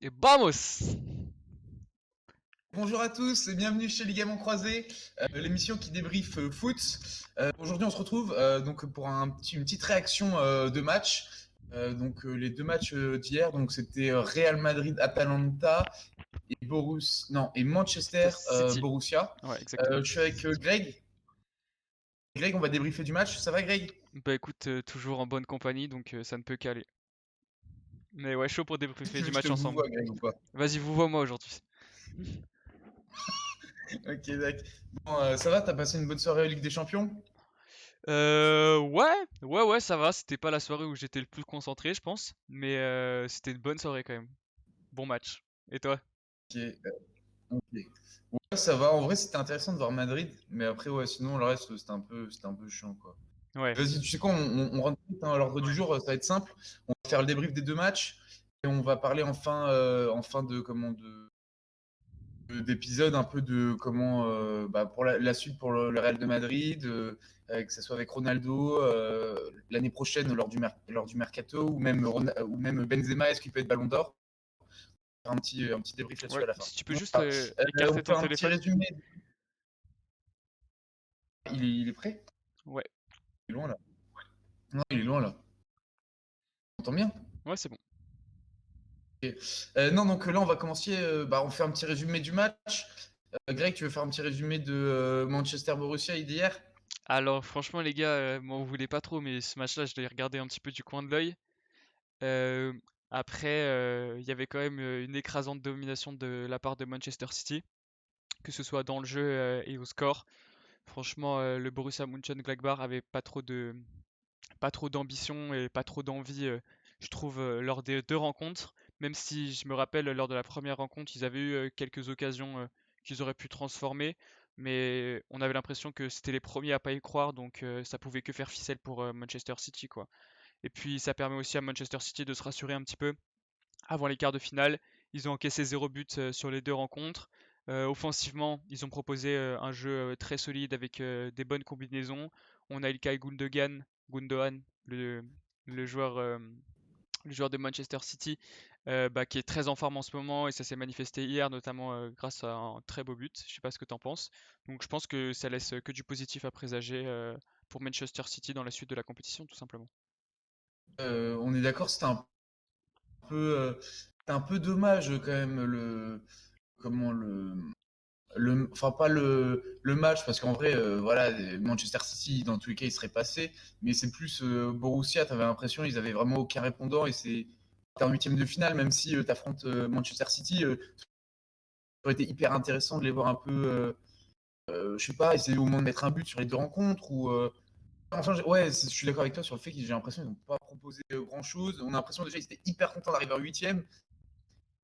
Et vamos! Bonjour à tous et bienvenue chez Ligaments Croisés, l'émission qui débriefe foot. Aujourd'hui, on se retrouve donc pour une petite réaction de match. Les deux matchs d'hier, donc c'était Real Madrid-Atalanta et Manchester Manchester City. Borussia. Ouais, exactement. Je suis avec Greg. Greg, on va débriefer du match. Ça va, Greg? Bah écoute, toujours en bonne compagnie, donc ça ne peut qu'aller. Mais ouais, chaud pour Est-ce que débriefer tu veux du que je te match vous ensemble. vois, Greg, ou pas? Vas-y, vous vois moi aujourd'hui. Ok, d'accord. Bon, ça va? T'as passé une bonne soirée en Ligue des Champions? Ouais, ça va. C'était pas la soirée où j'étais le plus concentré, je pense. Mais c'était une bonne soirée quand même. Bon match. Et toi? Ok, ok. Ouais, ça va. En vrai, c'était intéressant de voir Madrid, mais après, ouais, sinon, le reste, c'était un peu chiant, quoi. Ouais. Vas-y, tu sais quoi, on rentre vite, hein, à l'ordre du jour, ça va être simple. On va faire le débrief des deux matchs et on va parler en fin de d'épisode un peu de comment pour la suite pour le Real de Madrid, que ce soit avec Ronaldo l'année prochaine lors du mercato ou même Benzema, est-ce qu'il peut être Ballon d'Or? Un petit débrief là-dessus Ouais. à la fin. Si tu peux juste Voilà. écarter On fait ton un petit téléphone. résumé. Il est prêt? Ouais. Il est loin là. Non, il est loin là. On entend bien? Ouais, c'est bon. Ok. Non, donc là, on va commencer. On fait un petit résumé du match. Greg, tu veux faire un petit résumé de Manchester Borussia d'hier? Alors franchement les gars, m'en voulez pas trop, mais ce match-là, je l'ai regardé un petit peu du coin de l'œil. Euh, Après, il y avait quand même une écrasante domination de la part de Manchester City, que ce soit dans le jeu et au score. Franchement, le Borussia Mönchengladbach avait pas trop d'ambition et pas trop d'envie, je trouve, lors des deux rencontres. Même si je me rappelle, lors de la première rencontre, ils avaient eu quelques occasions qu'ils auraient pu transformer, mais on avait l'impression que c'était les premiers à pas y croire, donc ça pouvait que faire ficelle pour Manchester City, quoi. Et puis ça permet aussi à Manchester City de se rassurer un petit peu avant les quarts de finale. Ils ont encaissé 0 but sur les deux rencontres. Offensivement, ils ont proposé un jeu très solide avec des bonnes combinaisons. On a Ilkay Gundogan, le joueur, euh, le joueur de Manchester City, qui est très en forme en ce moment et ça s'est manifesté hier, notamment grâce à un très beau but. Je sais pas ce que tu en penses. Donc je pense que ça laisse que du positif à présager pour Manchester City dans la suite de la compétition, tout simplement. On est d'accord, c'était un peu dommage quand même comment enfin pas le match parce qu'en vrai voilà Manchester City dans tous les cas il serait passé, mais c'est plus Borussia, t'avais l'impression ils avaient vraiment aucun répondant et t'es en huitième de finale même si t'affrontes Manchester City, ça aurait été hyper intéressant de les voir un peu, je sais pas, essayer au moins de mettre un but sur les deux rencontres ou enfin, ouais, je suis d'accord avec toi sur le fait que j'ai l'impression qu'ils n'ont pas proposé grand chose. On a l'impression déjà qu'ils étaient hyper contents d'arriver en huitième.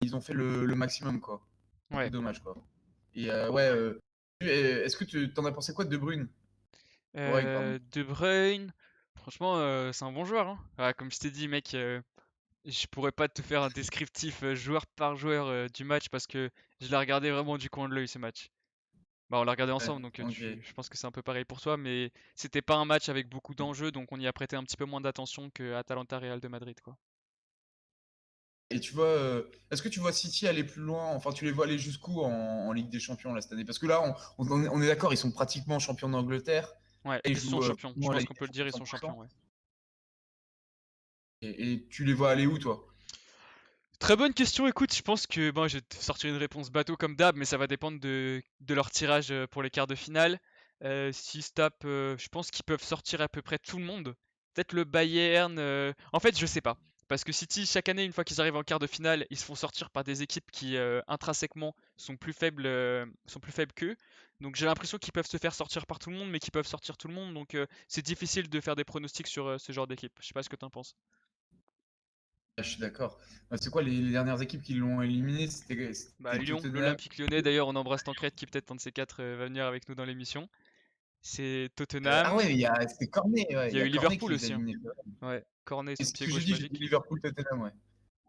Ils ont fait le maximum, quoi. Un peu Ouais. dommage, quoi. Et ouais, est-ce que tu t'en as pensé quoi de De Bruyne? Ouais, pardon. De Bruyne, franchement, c'est un bon joueur, hein. Ah, comme je t'ai dit, mec, je pourrais pas te faire un descriptif joueur par joueur du match parce que je l'ai regardé vraiment du coin de l'œil ce match. Bah, on l'a regardé Ouais, ensemble, donc ok. je pense que c'est un peu pareil pour toi, mais c'était pas un match avec beaucoup d'enjeux, donc on y a prêté un petit peu moins d'attention que Atalanta Real de Madrid, quoi. Et tu vois, est-ce que tu vois City aller plus loin? Enfin, tu les vois aller jusqu'où en Ligue des Champions là, cette année? Parce que là, on est d'accord, ils sont pratiquement champions d'Angleterre. Ouais, Ils ils sont jouent champions. Je vraiment la pense Ligue qu'on des peut le dire, Champions ils sont 100%. champions, ouais. Et tu les vois aller où, toi? Très bonne question, écoute, je pense que bon, je vais te sortir une réponse bateau comme d'hab, mais ça va dépendre de leur tirage pour les quarts de finale. S'ils se tapent, je pense qu'ils peuvent sortir à peu près tout le monde. Peut-être le Bayern. En fait, je sais pas. Parce que City, chaque année, une fois qu'ils arrivent en quart de finale, ils se font sortir par des équipes qui intrinsèquement sont plus faibles qu'eux. Donc j'ai l'impression qu'ils peuvent se faire sortir par tout le monde, mais qu'ils peuvent sortir tout le monde. Donc c'est difficile de faire des pronostics sur ce genre d'équipe. Je sais pas ce que t'en penses. Je suis d'accord. C'est quoi les dernières équipes qui l'ont éliminé? Bah, C'était Lyon, Tottenham. l'Olympique Lyonnais, d'ailleurs, on embrasse Tancred qui peut-être un de ces quatre va venir avec nous dans l'émission. C'est Ah Tottenham. ouais, c'était Cornet, ouais. Il Il y y a a eu Cornet qui Liverpool les a aussi, hein. éliminés. Ouais, Cornet, Et son ce pied que j'ai gauche dit, j'ai dit magique. Liverpool-Tottenham, ouais.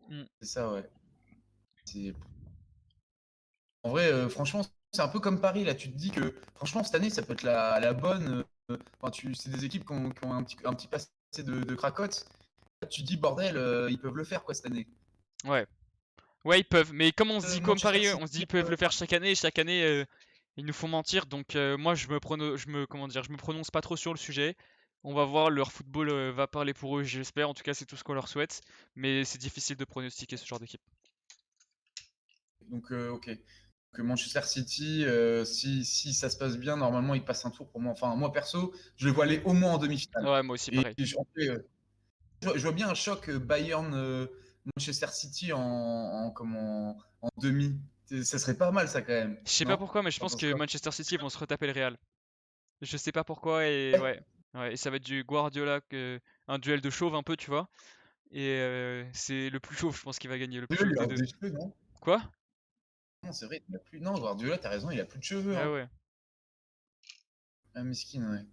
Hmm. C'est ça, ouais. C'est- En vrai, franchement, c'est un peu comme Paris, là. Tu te dis que, franchement, cette année, ça peut être la bonne. Enfin, c'est des équipes qui ont un petit passé de cracotte. Tu te dis, bordel, ils peuvent le faire, quoi, cette année. Ouais. Ouais, ils peuvent. Mais comme on se dit comme Manchester Paris, on se dit City. ils peuvent le faire chaque année, ils nous font mentir. Donc moi, comment dire, je me prononce pas trop sur le sujet. On va voir, leur football va parler pour eux, j'espère. En tout cas, c'est tout ce qu'on leur souhaite. Mais c'est difficile de pronostiquer ce genre d'équipe. Donc, ok. Que Manchester City, si ça se passe bien, normalement, ils passent un tour pour moi. Enfin, moi perso, je les vois aller au moins en demi-finale. Ouais, moi aussi, Et pareil. en fait, je vois bien un choc Bayern Manchester City en demi. Ça serait pas mal, ça, quand même. Je sais pas Non? pourquoi, mais je T'en pense penses que quoi? Manchester City vont se retaper le Real. Je sais pas pourquoi, et Ouais. ouais. Ouais, et ça va être du Guardiola, un duel de chauve un peu, tu vois. Et c'est le plus chauve, je pense, qui va gagner, le plus Guardiola, chauve il des lance deux. des cheveux, non? Quoi? Non, c'est vrai, il a plus. Non, Guardiola, t'as raison, il a plus de cheveux, Ah hein. ouais. Ah, miskin, ouais.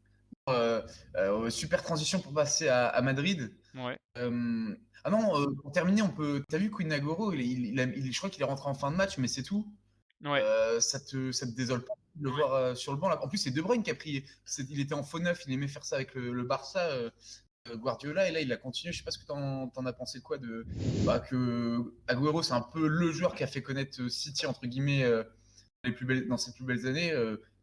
Euh, super transition pour passer à Madrid. Ouais. Ah non, pour terminer, on peut. T'as vu Queen Agoro, je crois qu'il est rentré en fin de match, mais c'est tout. Ouais. Ça te désole pas de le voir sur le banc là. En plus, c'est De Bruyne qui a pris. Il était en faux neuf, il aimait faire ça avec le Barça, Guardiola, et là il a continué. Je sais pas ce que t'en as pensé quoi de. Bah, que Agüero, c'est un peu le joueur qui a fait connaître City, entre guillemets, dans ses plus belles années.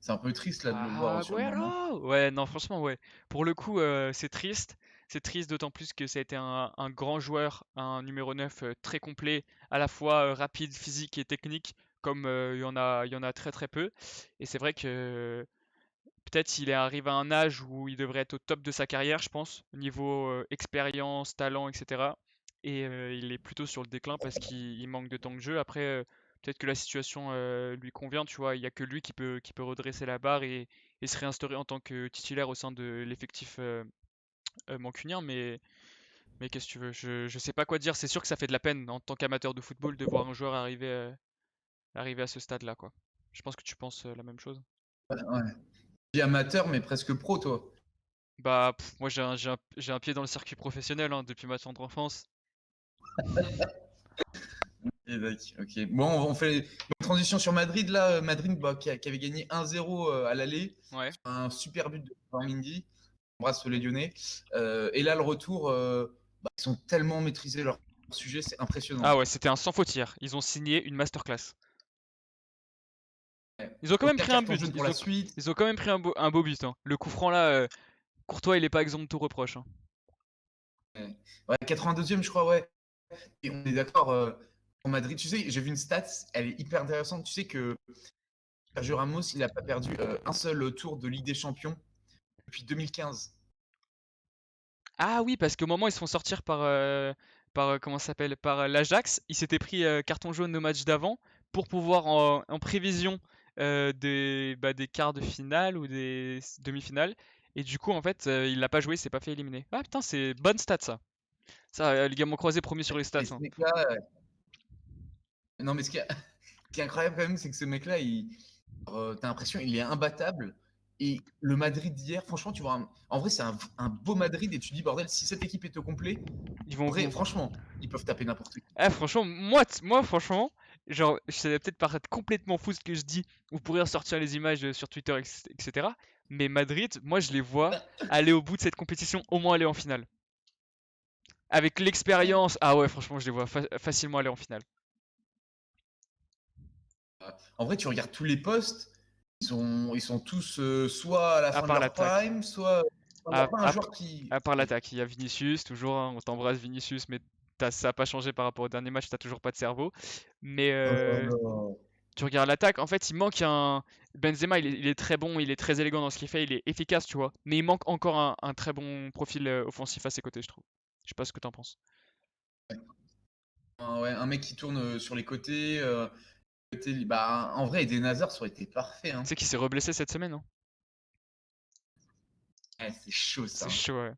C'est un peu triste là de le voir Ah, sur le banc, non? Agüero! Ouais, non, franchement, ouais. Pour le coup, c'est triste. C'est triste d'autant plus que ça a été un grand joueur, un numéro 9 très complet, à la fois rapide, physique et technique, comme il y en a très très peu. Et c'est vrai que peut-être il est arrivé à un âge où il devrait être au top de sa carrière, je pense, au niveau expérience, talent, etc. Et il est plutôt sur le déclin parce qu'il manque de temps de jeu. Après, peut-être que la situation lui convient, tu vois. Il n'y a que lui qui peut redresser la barre et se réinstaurer en tant que titulaire au sein de l'effectif mancunien. Mais qu'est-ce que tu veux? Je sais pas quoi dire. C'est sûr que ça fait de la peine en tant qu'amateur de football de voir un joueur arriver à ce stade-là, quoi. Je pense que tu penses la même chose. Ouais, ouais. T'es amateur, mais presque pro, toi. Bah, moi j'ai un pied dans le circuit professionnel hein, depuis ma tendre enfance. Et ok. Bon, on fait une transition sur Madrid là. Madrid bah, qui avait gagné 1-0 à l'aller. Ouais. Un super but de Mindy. On embrasse les Lyonnais. Et là, le retour, bah, ils ont tellement maîtrisé leur sujet, c'est Ah impressionnant. ouais, c'était un sans fautière. Ils ont signé une masterclass. Ouais. Ils ont quand même Aucun pris un carton but. jaune pour la suite. Ils ont quand même pris un beau but, hein. Le coup franc là, Courtois il est pas exempt de tout reproche, hein. Ouais, ouais, 82e, je crois, ouais. Et on est d'accord. Pour Madrid, tu sais, j'ai vu une stat, elle est hyper intéressante. Tu sais que Sergio Ramos, il n'a pas perdu un seul tour de Ligue des Champions depuis 2015. Ah oui, parce qu'au moment où ils se font sortir comment ça s'appelle, par l'Ajax, ils s'étaient pris carton jaune au match d'avant pour pouvoir en prévision des quarts de finale ou des demi-finales. Et du coup, en fait, il l'a pas joué, il s'est pas fait éliminer. Ah putain, c'est bonne stat ça. Ça, ligament croisé premier sur les stats, Et ce hein. mec-là, non, mais ce qui est incroyable quand même, c'est que ce mec-là, t'as l'impression il est imbattable. Et le Madrid d'hier, franchement, tu vois, en vrai, c'est un beau Madrid et tu dis, bordel, si cette équipe est au complet, Ils en vont vrai, vous. franchement, ils peuvent taper n'importe qui. Ah, franchement, moi, franchement, genre, ça va peut-être paraître complètement fou ce que je dis. Vous pourrez ressortir les images sur Twitter, etc. Mais Madrid, moi, je les vois aller au bout de cette compétition, au moins aller en finale. Avec l'expérience, ah ouais, franchement, je les vois facilement aller en finale. En vrai, tu regardes tous les postes, ils sont tous soit à la À fin de part leur l'attaque. prime, soit. Il n'y a À, pas un à- joueur qui. à part l'attaque, il y a Vinicius, toujours, hein, on t'embrasse Vinicius, mais ça n'a pas changé par rapport au dernier match, t'as toujours pas de cerveau. Mais Oh là là. tu regardes l'attaque, en fait, il manque un. Benzema, il est très bon, il est très élégant dans ce qu'il fait, il est efficace, tu vois. Mais il manque encore un très bon profil offensif à ses côtés, je trouve. Je sais pas ce que t'en penses. Ouais, un mec qui tourne sur les côtés. Bah, en vrai, Eden Hazard, ça aurait été parfait, Tu hein. sais qu'il s'est reblessé cette semaine, hein. Ouais, c'est chaud C'est ça, hein. chaud, ouais.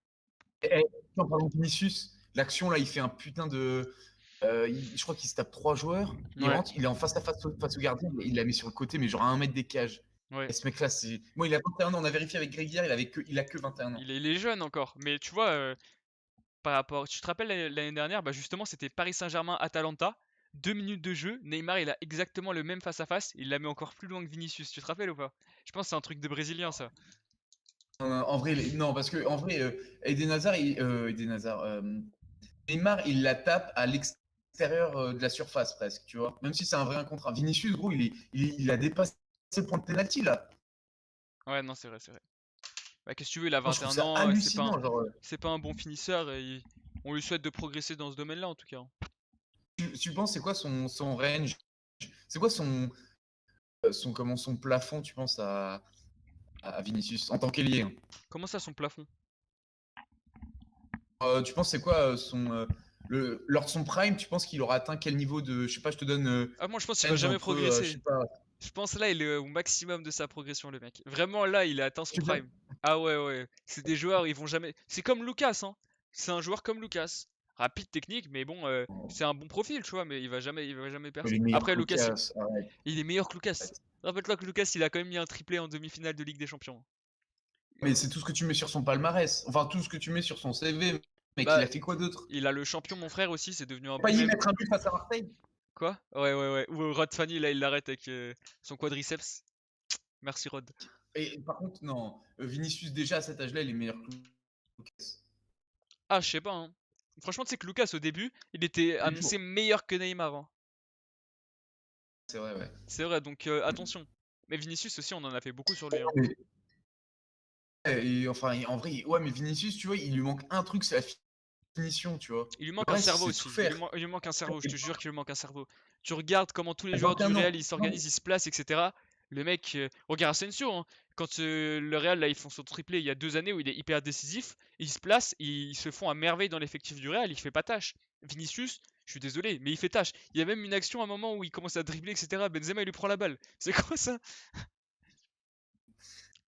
Par exemple, Vinicius, l'action là, il fait un putain de. Je crois qu'il se tape trois joueurs. Il Ouais, rentre, il est en face à face au gardien. Il l'a mis sur le côté, mais genre à 1 mètre des cages. ouais. Et ce mec-là, c'est. Moi, il a 21 ans. On a vérifié avec Greg hier, il a que 21 ans. Il est jeune encore. Mais tu vois, par rapport. Tu te rappelles l'année dernière, bah justement, c'était Paris Saint-Germain-Atalanta. 2 minutes de jeu, Neymar il a exactement le même face-à-face, il la met encore plus loin que Vinicius, tu te rappelles ou pas? Je pense que c'est un truc de Brésilien ça. En vrai, non, parce que en vrai, Eden Hazard, Neymar, il la tape à l'extérieur l'extérieur de la surface presque, tu vois. Même si c'est un vrai 1 contre 1. Vinicius, gros, il a dépassé le point de penalty là. Ouais, non, c'est vrai, c'est vrai. Bah, qu'est-ce que tu veux, il a Moi, je trouve 21 ça ans, hallucinant. Genre, c'est pas un bon finisseur et on lui souhaite de progresser dans ce domaine-là en tout cas, hein. tu penses, c'est quoi son range? C'est quoi son plafond, tu penses, à Vinicius en tant qu'ailier, hein? Comment ça, son plafond? Tu penses, c'est quoi lors de son prime, tu penses qu'il aura atteint quel niveau de. Je sais pas, je te donne Ah, moi je pense qu'il va range jamais entre, je progresser. sais pas. Je pense là, il est au maximum de sa progression, le mec. Vraiment, là, il a atteint son Tu veux- prime. Ah ouais, ouais. C'est des joueurs, ils vont jamais. C'est comme Lucas, hein. C'est un joueur comme Lucas. Rapide, technique, mais bon, c'est un bon profil, tu vois, mais il va jamais Il percer. est meilleur Après, que Lucas, Lucas. Arrête, il est meilleur que Lucas. arrête. Rappelle-toi que Lucas, il a quand même mis un triplé en demi-finale de Ligue des Champions. Mais c'est tout ce que tu mets sur son palmarès. Enfin, tout ce que tu mets sur son CV. Mec, il Bah, a fait quoi d'autre? il a le champion, mon frère aussi, c'est devenu un Pas bon y même. mettre un but face à Marseille? Quoi? Ouais, ouais, ouais. Ou Rod Fanny, là, il l'arrête avec son quadriceps. Merci, Rod. Et par contre, non. Vinicius, déjà à cet âge-là, il est meilleur que Lucas. Ah, je sais pas, hein. Franchement, tu sais que Lucas, au début, il était Et pour. annoncé meilleur que Neymar, hein. C'est vrai, ouais. C'est vrai, donc attention. Mais Vinicius aussi, on en a fait beaucoup sur lui, hein. Mais, et, enfin, en vrai, ouais, mais Vinicius, tu vois, il lui manque un truc, c'est la finition, tu vois. Il lui Le manque un reste, il cerveau sait tout aussi. faire. Il lui manque un cerveau, je te jure qu'il lui manque un cerveau. Tu regardes comment tous les joueurs du 21 Real, ans. ils Non, s'organisent, ils se placent, etc. Le mec, regarde Asensio, hein. Quand le Real, là, ils font son triplé il y a 2 années où il est hyper décisif, ils se placent, ils se font à merveille dans l'effectif du Real, il fait pas tâche. Vinicius, je suis désolé, mais il fait tâche. Il y a même une action à un moment où il commence à dribbler, etc. Benzema, il lui prend la balle. C'est quoi ça?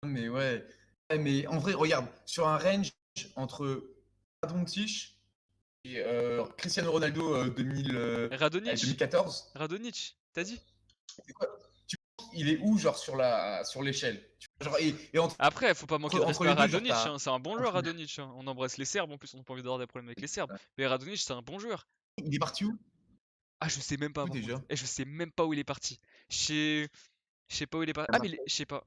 mais ouais. Ouais, mais en vrai, regarde, sur un range entre Doncic et Cristiano Ronaldo 2000, Radonic? 2014, Radonic, t'as dit? c'est quoi? Tu penses qu'il est où, genre, sur l'échelle? Genre, et Après, faut pas manquer de entre respect à les deux, genre, Radonic, t'as. hein. C'est un bon joueur, Radonic, hein. On embrasse les Serbes, en plus, on n'a pas envie d'avoir des problèmes avec les Serbes. Mais Radonic, c'est un bon joueur. Il est parti où? Ah, je sais même pas Où par contre. déjà? Et je sais même pas où il est parti. Je sais, je sais pas où il est parti. À Ah, mais Marseille. je sais pas.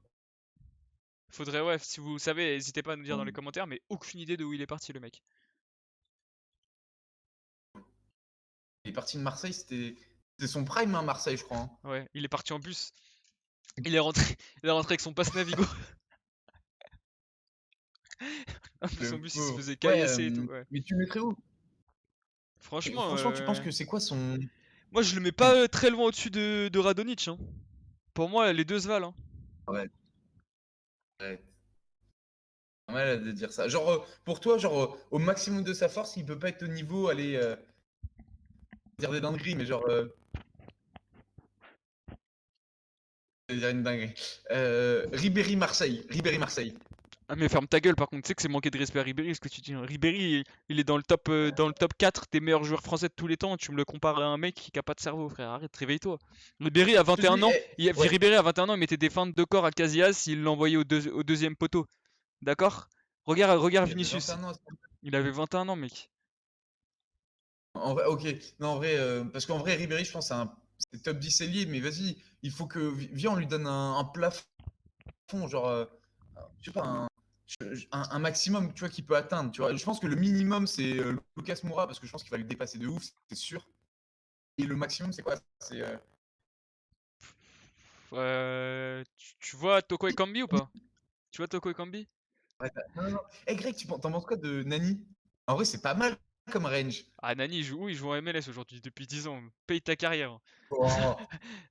Faudrait, ouais, si vous savez, n'hésitez pas à nous dire dans les commentaires, mais aucune idée de où il est parti, le mec. Il est parti de Marseille, c'était son prime, hein, Marseille, je crois, hein. Ouais, il est parti en bus. Il est rentré, il est rentré avec son passe Navigo. En plus, son Le bus, il se pauvre. faisait Ouais, caillasser et tout, ouais. mais tu le mettrais où? Et Franchement, franchement, tu penses que c'est quoi son. moi, je le mets pas très loin au-dessus de Radonic, hein. Pour moi, les deux se valent, hein. Ouais, ouais. Pas mal de dire ça. Genre, pour toi, genre, au maximum de sa force, il peut pas être au niveau, aller dire des dingueries, mais genre, je vais dire une dinguerie. Ribéry-Marseille. Ribéry-Marseille. Ah mais ferme ta gueule par contre, tu sais que c'est manquer de respect à Ribéry ce que tu dis, hein. Ribéry, il est dans le top 4 des meilleurs joueurs français de tous les temps, tu me le compares à un mec qui a pas de cerveau frère, arrête, réveille-toi. Ribéry à Je te 21 dis, ans, ouais, Ribéry à 21 ans, il mettait des feintes de corps à Casillas, il l'envoyait au deuxième poteau. D'accord? Regarde il avait Vinicius, 21 ans. il avait 21 ans mec. En vrai, ok. Non, en vrai, parce qu'en vrai, Ribéry, je pense, c'est top 10 ailier, mais vas-y, il faut que. Viens, on lui donne un plafond, genre, je sais pas, un maximum, tu vois, qu'il peut atteindre, tu vois. Je pense que le minimum, c'est Lucas Moura, parce que je pense qu'il va le dépasser de ouf, c'est sûr. Et le maximum, c'est quoi? C'est. Tu vois Toko Ekambi ou pas? Tu vois Toko Ekambi? Ouais, non, non, non. Eh, Greg, t'en penses quoi de Nani? En vrai, c'est pas mal comme range. Ah Nani il joue où? Il joue en MLS aujourd'hui depuis 10 ans, paye ta carrière. Oh.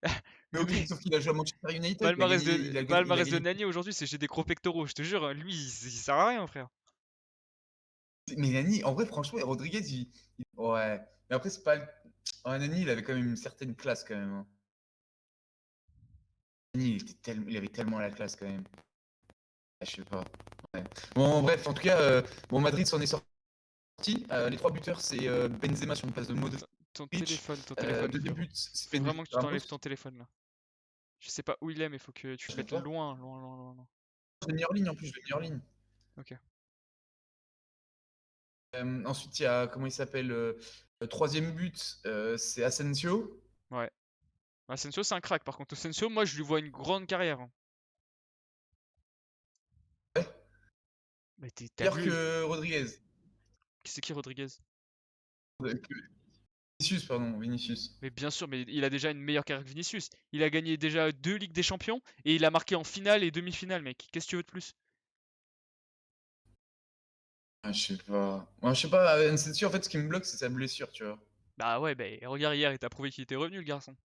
Mais Le ok, mec, sauf qu'il a joué à Manchester United, il a palmarès gagné, de, il a palmarès de gagné. Nani aujourd'hui, c'est j'ai des gros pectoraux. Je te jure, hein, lui, il sert à rien, frère. Mais Nani, en vrai, franchement, Rodriguez, ouais. Mais après, c'est pas. Ouais, Nani, il avait quand même une certaine classe, quand même, hein. Nani, il avait tellement la classe, quand même. Ah, je sais pas. Ouais. Bon, bref, en tout cas, bon, Madrid s'en est sorti. Les trois buteurs, c'est Benzema sur une passe de Attends, Modric. ton téléphone, Deuxième frérot. but, c'est Faut Sergio vraiment que tu Ramos. t'enlèves ton téléphone là. Je sais pas où il est, mais faut que tu le Je sais mettes pas. loin, loin, loin, loin, loin. Je l'ai mis en ligne, en plus, je l'ai mis en ligne. Ok. Ensuite, il y a, comment il s'appelle le troisième but, c'est Asensio. Ouais. Asensio, c'est un crack. Par contre, Asensio, moi, je lui vois une grande carrière, hein. Ouais. Mais t'as Meilleur vu? que Rodriguez. Qui c'est qui Rodriguez? Vinicius, pardon, Vinicius. Mais bien sûr, mais il a déjà une meilleure carrière que Vinicius. Il a gagné déjà 2 Ligues des Champions et il a marqué en finale et demi-finale, mec. Qu'est-ce que tu veux de plus? Ah, je sais pas. Moi, je sais pas, Nseti, en fait, ce qui me bloque, c'est sa blessure, tu vois. Bah ouais, bah regarde hier, il t'a prouvé qu'il était revenu, le garçon.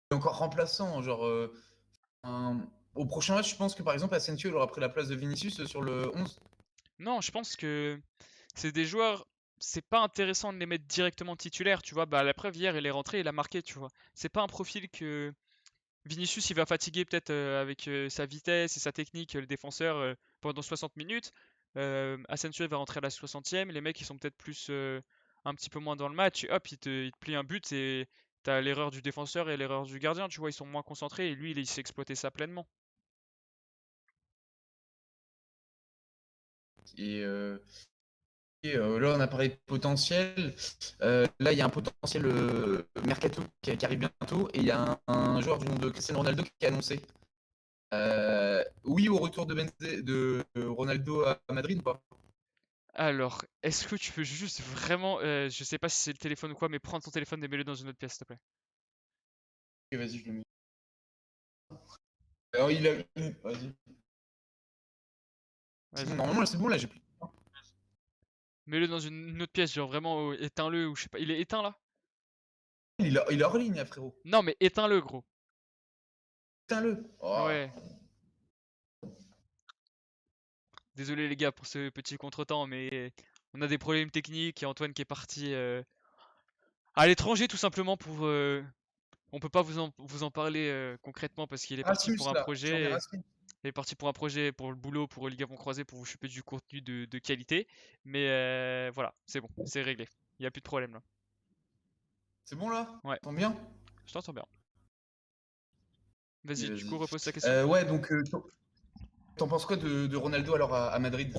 Il est encore remplaçant, genre. Au prochain match, je pense que par exemple, Asensio, il aura pris la place de Vinicius sur le 11. Non, je pense que c'est des joueurs, c'est pas intéressant de les mettre directement titulaires, tu vois. Bah la preuve, hier, il est rentré, il a marqué, tu vois. C'est pas un profil que Vinicius, il va fatiguer peut-être avec sa vitesse et sa technique, le défenseur, pendant 60 minutes. Asensio, il va rentrer à la 60e. Les mecs, ils sont peut-être plus un petit peu moins dans le match. Et hop, il te plie un but et t'as l'erreur du défenseur et l'erreur du gardien, tu vois. Ils sont moins concentrés et lui, il sait exploiter ça pleinement. Et, là, on a parlé de potentiel. Là, il y a un potentiel mercato qui arrive bientôt. Et il y a un joueur du nom de Cristiano Ronaldo qui est annoncé. Oui, au retour de Ronaldo à Madrid ou pas? Alors, est-ce que tu peux juste vraiment, je sais pas si c'est le téléphone ou quoi, mais prendre ton téléphone et mets-le dans une autre pièce, s'il te plaît. Ok, vas-y, je le mets. Alors, il a. Vas-y. C'est bon, Vas-y. normalement, là, c'est bon, là, j'ai plus. Mets-le dans une autre pièce, genre vraiment éteins-le ou je sais pas. Il est éteint là? Il est hors ligne, là, frérot. Non, mais éteins-le, gros. Putain-le. Oh. Ouais. Désolé les gars pour ce petit contretemps, mais on a des problèmes techniques et Antoine qui est parti à l'étranger tout simplement pour. On peut pas vous en parler concrètement parce qu'il est parti pour Rasmus, un là. J'en ai projet. Rasmus. Il est parti pour un projet pour le boulot, pour Ligue Avon Croisé, pour vous choper du contenu de qualité. Mais voilà, c'est bon, c'est réglé. Il n'y a plus de problème là. C'est bon, là? Ouais, T'entends bien? je t'entends bien. Vas-y, Vas-y, du coup, vas-y. repose ta question. Ouais, donc, t'en penses quoi de Ronaldo alors à Madrid?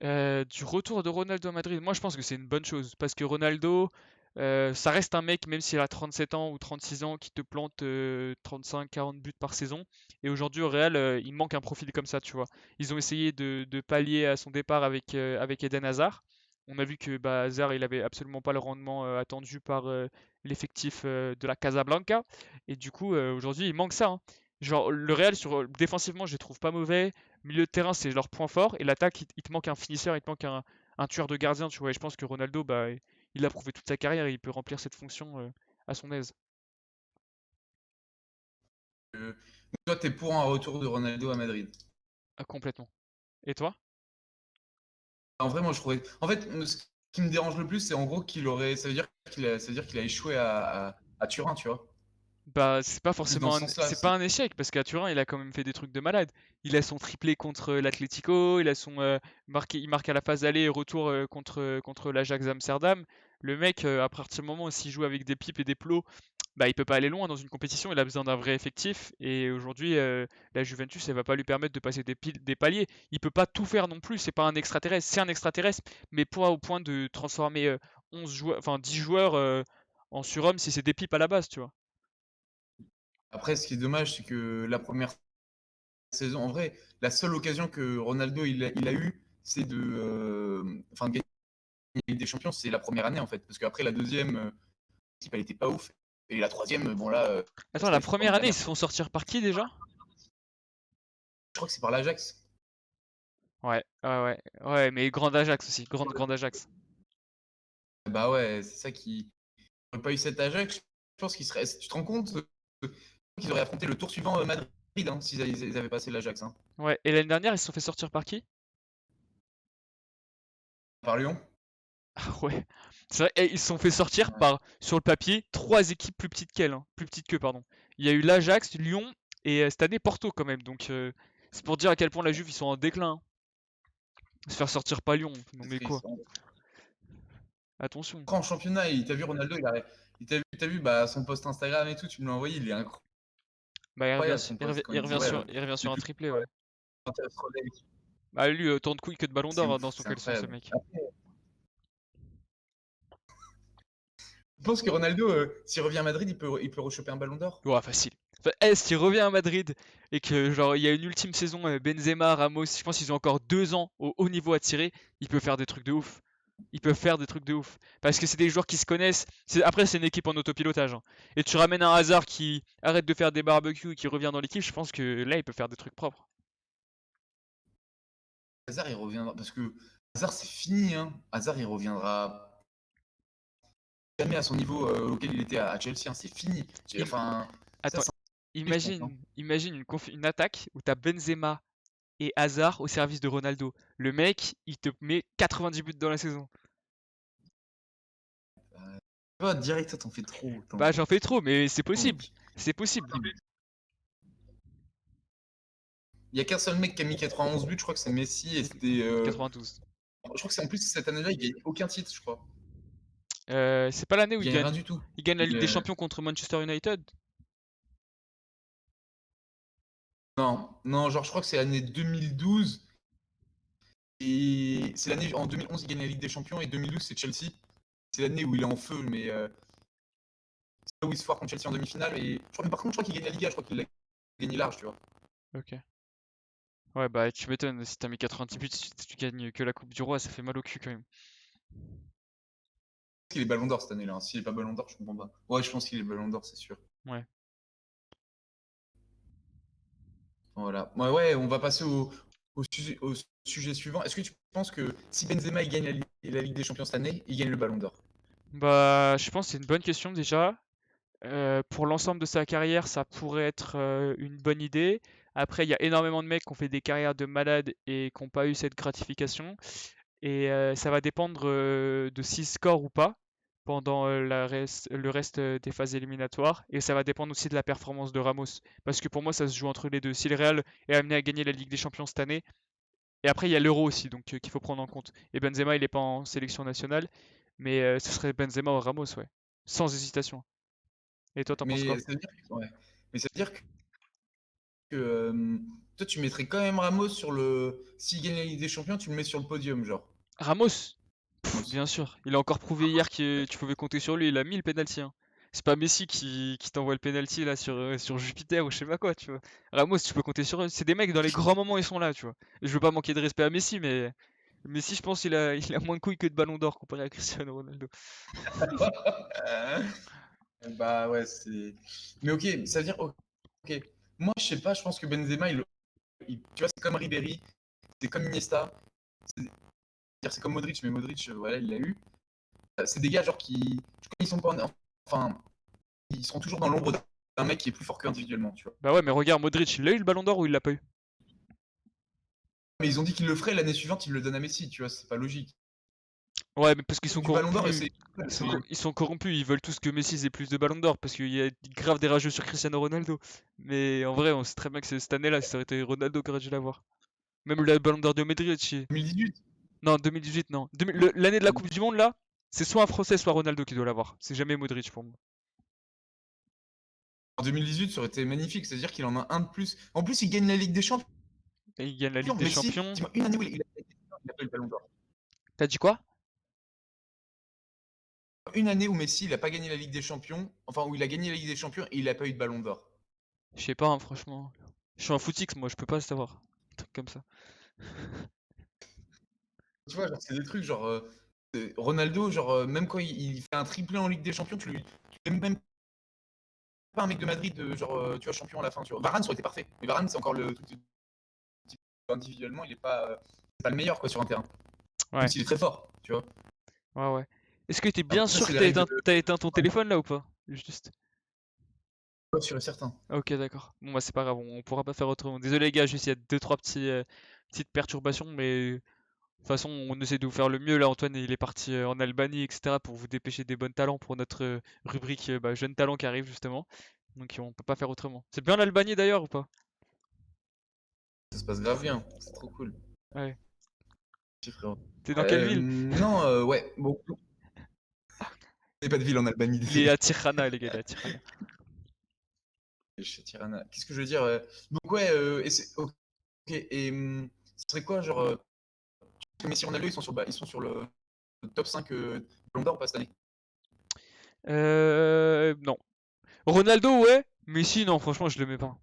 Du retour de Ronaldo à Madrid, moi je pense que c'est une bonne chose parce que Ronaldo, ça reste un mec, même s'il a 37 ans ou 36 ans, qui te plante 35-40 buts par saison. Et aujourd'hui au Real, il manque un profil comme ça, tu vois. Ils ont essayé de pallier à son départ avec Eden Hazard. On a vu que bah, Hazard, il avait absolument pas le rendement attendu par l'effectif de la Casablanca. Et du coup, aujourd'hui, il manque ça, hein. Genre, le Real, défensivement, je les trouve pas mauvais. Milieu de terrain, c'est leur point fort. Et l'attaque, il te manque un finisseur, il te manque un tueur de gardien, tu vois. Et je pense que Ronaldo, bah, il l'a prouvé toute sa carrière et il peut remplir cette fonction à son aise. Euh, Toi, t'es pour un retour de Ronaldo à Madrid? Ah, complètement. Et toi? En vrai, moi, je trouvais. En fait, ce qui me dérange le plus, c'est en gros qu'il aurait. Ça veut dire qu'il a échoué à Turin, tu vois. Bah, c'est pas C'est plus dans forcément ce sens-là. c'est pas un échec parce qu'à Turin, il a quand même fait des trucs de malade. Il a son triplé contre l'Atlético, il a son il marque à la phase aller et retour contre l'Ajax Amsterdam. Le mec, à partir du moment où s'il joue avec des pipes et des plots, bah, il peut pas aller loin dans une compétition, il a besoin d'un vrai effectif. Et aujourd'hui, la Juventus, elle va pas lui permettre de passer des paliers. Il peut pas tout faire non plus, c'est pas un extraterrestre. C'est un extraterrestre, mais pas au point de transformer 11 joueurs, enfin 10 joueurs en surhomme si c'est des pipes à la base, tu vois. Après, ce qui est dommage, c'est que la première saison, en vrai, la seule occasion que Ronaldo il a eu, c'est enfin, de gagner la Ligue des Champions, c'est la première année, en fait. Parce qu'après, la deuxième, l'équipe, elle était pas ouf. Et la troisième, bon, là, Attends, ça la lui fout pas première mal la année, ils merde. se font sortir par qui déjà? Je crois que c'est par l'Ajax. Ouais, ouais, ouais, ouais, mais grande Ajax aussi, grande Ajax. Bah ouais, c'est ça qui. N'aurait pas eu cet Ajax, je pense qu'il serait. Tu te rends compte qu'ils auraient affronté le tour suivant Madrid, hein, s'ils ils avaient passé l'Ajax, hein, Ouais, et l'année dernière, ils se sont fait sortir par qui? par Lyon. Ah ouais, c'est vrai, et ils se sont fait sortir par, sur le papier, trois équipes plus petites qu'elles, hein, plus petites qu'eux, pardon. Il y a eu l'Ajax, Lyon et cette année Porto quand même, donc c'est pour dire à quel point la Juve ils sont en déclin, hein. Se faire sortir par Lyon, non C'est mais quoi? triste. Attention. Après, en championnat, t'as vu Ronaldo, t'as vu bah, son post Instagram et tout, tu me l'as envoyé, il est Bah il revient, incroyable son il post revient, quand il il dit revient ouais, sur, il revient j'ai sur un plus triplé, ouais. de soleil. Bah lui, autant de couilles que de ballon C'est d'or hein, ouf, dans son c'est caleçon, ce incroyable. mec. Je pense que Ronaldo, s'il revient à Madrid, il peut rechoper un ballon d'or. Ouais, facile. S'il revient à Madrid et que genre il y a une ultime saison Benzema, Ramos, je pense qu'ils ont encore 2 ans au haut niveau à tirer, il peut faire des trucs de ouf. Ils peuvent faire des trucs de ouf. Parce que c'est des joueurs qui se connaissent. Après, c'est une équipe en autopilotage, hein. Et tu ramènes un Hazard qui arrête de faire des barbecues et qui revient dans l'équipe, je pense que là, il peut faire des trucs propres. Hazard, il reviendra. Parce que Hazard, c'est fini. Hein. Hazard, il reviendra jamais à son niveau auquel il était à Chelsea. Hein. C'est fini. Im- Enfin, ça, Attends, c'est un je pense. Hein. imagine une attaque où t'as Benzema et Hazard au service de Ronaldo. Le mec, il te met 90 buts dans la saison. Toi, direct, ça t'en fait trop. Bah, j'en fais trop, mais c'est Non, possible. mec. C'est possible. Il y a qu'un seul mec qui a mis 91 buts, je crois que c'est Messi. Et c'était. 92. Je crois que c'est en plus cette année-là, il gagne aucun titre, je crois. C'est pas l'année où Il gagne rien du tout. il gagne la Ligue des Champions contre Manchester United? Non, non, genre je crois que c'est l'année 2012 et c'est l'année en 2011 il gagne la Ligue des Champions et 2012 c'est Chelsea. C'est l'année où il est en feu, mais c'est là où il se foire contre Chelsea en demi-finale. Et par contre, je crois qu'il gagne la Liga, je crois qu'il l'a gagné large, tu vois. Ok. Ouais, bah tu m'étonnes, si t'as mis 90 buts, si tu gagnes que la Coupe du Roi, ça fait mal au cul quand même. Qu'il est Ballon d'Or cette année-là. Hein. S'il est pas Ballon d'Or, je comprends pas. Ouais, je pense qu'il est Ballon d'Or, c'est sûr. Ouais. Voilà. Ouais, ouais, on va passer au sujet suivant. Est-ce que tu penses que si Benzema il gagne la Ligue des Champions cette année, il gagne le Ballon d'Or? Bah, je pense que c'est une bonne question déjà. Pour l'ensemble de sa carrière, ça pourrait être une bonne idée. Après, il y a énormément de mecs qui ont fait des carrières de malades et qui n'ont pas eu cette gratification. Et ça va dépendre de s'il score ou pas pendant le reste des phases éliminatoires. Et ça va dépendre aussi de la performance de Ramos. Parce que pour moi, ça se joue entre les deux. Si le Real est amené à gagner la Ligue des Champions cette année, et après il y a l'Euro aussi, donc qu'il faut prendre en compte. Et Benzema, il n'est pas en sélection nationale, mais ce serait Benzema ou Ramos, ouais. Sans hésitation. Et toi, t'en penses Mais quoi? ça veut dire que, ouais. Mais ça veut dire que toi, tu mettrais quand même Ramos sur le. S'il gagne la Ligue des Champions, tu le mets sur le podium, genre. Ramos? Ramos. Bien sûr. Il a encore prouvé hier que tu pouvais compter sur lui. Il a mis le penalty, hein. C'est pas Messi qui t'envoie le penalty là sur Jupiter ou je sais pas quoi, tu vois. Ramos, tu peux compter sur eux. C'est des mecs, dans les grands moments, ils sont là, tu vois. Je veux pas manquer de respect à Messi, mais Messi, je pense il a moins de couilles que de ballon d'or comparé à Cristiano Ronaldo. Bah ouais, c'est. Mais ok, ça veut dire. Ok. Moi, je sais pas, je pense que Benzema, tu vois, c'est comme Ribéry, c'est comme Iniesta, c'est comme Modric, mais Modric, voilà, il l'a eu. C'est des gars, genre, qui. Comme ils sont pas. Enfin, ils seront toujours dans l'ombre d'un mec qui est plus fort qu'eux individuellement, tu vois. Bah ouais, mais regarde, Modric, il a eu le ballon d'or ou il l'a pas eu? Mais ils ont dit qu'ils le feraient l'année suivante, ils le donnent à Messi, tu vois, c'est pas logique. Ouais, mais parce qu'ils sont Du Ballon d'Or, corrompus. Ils sont corrompus, ils veulent tous que Messi ait plus de ballons d'or parce qu'il y a grave des rageux sur Cristiano Ronaldo. Mais en vrai, on sait très bien que cette année-là, ça aurait été Ronaldo qui aurait dû l'avoir. Même le ballon d'or de Modric. 2018. Non, 2018, non. L'année de la Coupe du Monde, là, c'est soit un Français, soit Ronaldo qui doit l'avoir. C'est jamais Modric pour moi. En 2018, ça aurait été magnifique, c'est-à-dire qu'il en a un de plus. En plus, il gagne la Ligue des Champions. Et il gagne la Ligue des Messi, Champions. dis-moi, une année où il a pas eu le Ballon d'Or. T'as dit quoi? Une année où Messi, il a pas gagné la Ligue des Champions, enfin où il a gagné la Ligue des Champions et il a pas eu de Ballon d'Or. Je sais pas, hein, franchement. Je suis un footix, moi, je peux pas savoir. Un truc comme ça. Tu vois, genre, c'est des trucs genre Ronaldo, genre même quand il fait un triplé en Ligue des Champions, tu l'aimes même pas un mec de Madrid, genre tu vois champion à la fin. Tu vois. Varane ça aurait été parfait, mais Varane c'est encore le truc individuellement, il est pas le meilleur quoi sur un terrain. Même Ouais, s'il est très fort, tu vois. ouais, ouais. Est-ce que t'es bien Après ça sûr c'est que les règles de t'as éteint ton téléphone là ou pas? Juste. sûr et certain. Ok, d'accord. Bon, bah, c'est pas grave, on pourra pas faire autrement. Désolé, les gars, juste il y a deux, trois petites perturbations, mais de toute façon, on essaie de vous faire le mieux. Là, Antoine, il est parti en Albanie, etc., pour vous dépêcher des bons talents pour notre rubrique Jeunes talents qui arrive, justement. Donc, on peut pas faire autrement. C'est bien l'Albanie d'ailleurs ou pas? Ça se passe grave bien, c'est trop cool. Ouais. Petit frérot. T'es dans quelle ville? Non, ouais, bon. Il n'y a pas de ville en Albanie, Il est désolé. à Tirana, les gars, il est à Tirana. Chez Tirana. Qu'est-ce que je veux dire donc ouais, et ok, et ce serait quoi, genre, Messi et Ronaldo, ils sont sur le top 5 Ballon d'Or pas cette année. Non. Ronaldo, ouais, mais si, non, franchement, je le mets pas.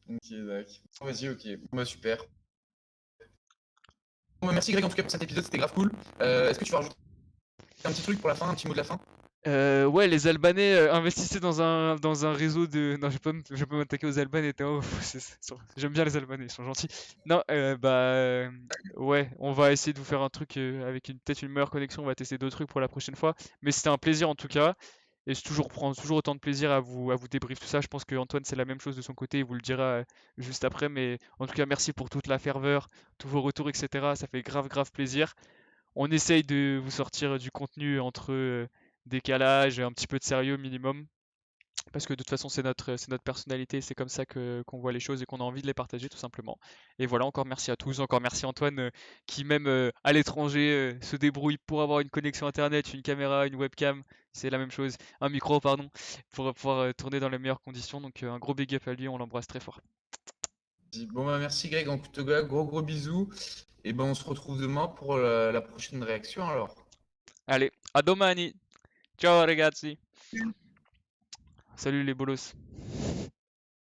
Ok, d'accord. Vas-y, ok. Bah, super. merci Greg en tout cas pour cet épisode, c'était grave cool. Est-ce que tu vas rajouter un petit truc pour la fin, un petit mot de la fin? Ouais, les Albanais, investissaient dans un réseau de non, je vais pas m'attaquer aux Albanais, tu j'aime bien les Albanais, ils sont gentils. Non, ouais, on va essayer de vous faire un truc, avec peut-être une meilleure connexion, on va tester d'autres trucs pour la prochaine fois. Mais c'était un plaisir en tout cas, et je prends toujours autant de plaisir à vous débrief tout ça. Je pense qu'Antoine, c'est la même chose de son côté, il vous le dira, juste après. Mais en tout cas, merci pour toute la ferveur, tous vos retours, et cetera. Ça fait grave, grave plaisir. On essaye de vous sortir du contenu entre décalage, un petit peu de sérieux minimum, parce que de toute façon c'est notre personnalité, c'est comme ça qu'on voit les choses et qu'on a envie de les partager tout simplement. Et voilà, encore merci à tous, encore merci Antoine, qui même à l'étranger se débrouille pour avoir une connexion internet, une caméra, une webcam, c'est la même chose, un micro pardon, pour pouvoir tourner dans les meilleures conditions. Donc un gros big up à lui, on l'embrasse très fort. Bon, bah, merci Greg, en tout cas, gros gros bisous. Et ben on se retrouve demain pour la prochaine réaction alors. Allez, à domani, ciao ragazzi, salut les bolos.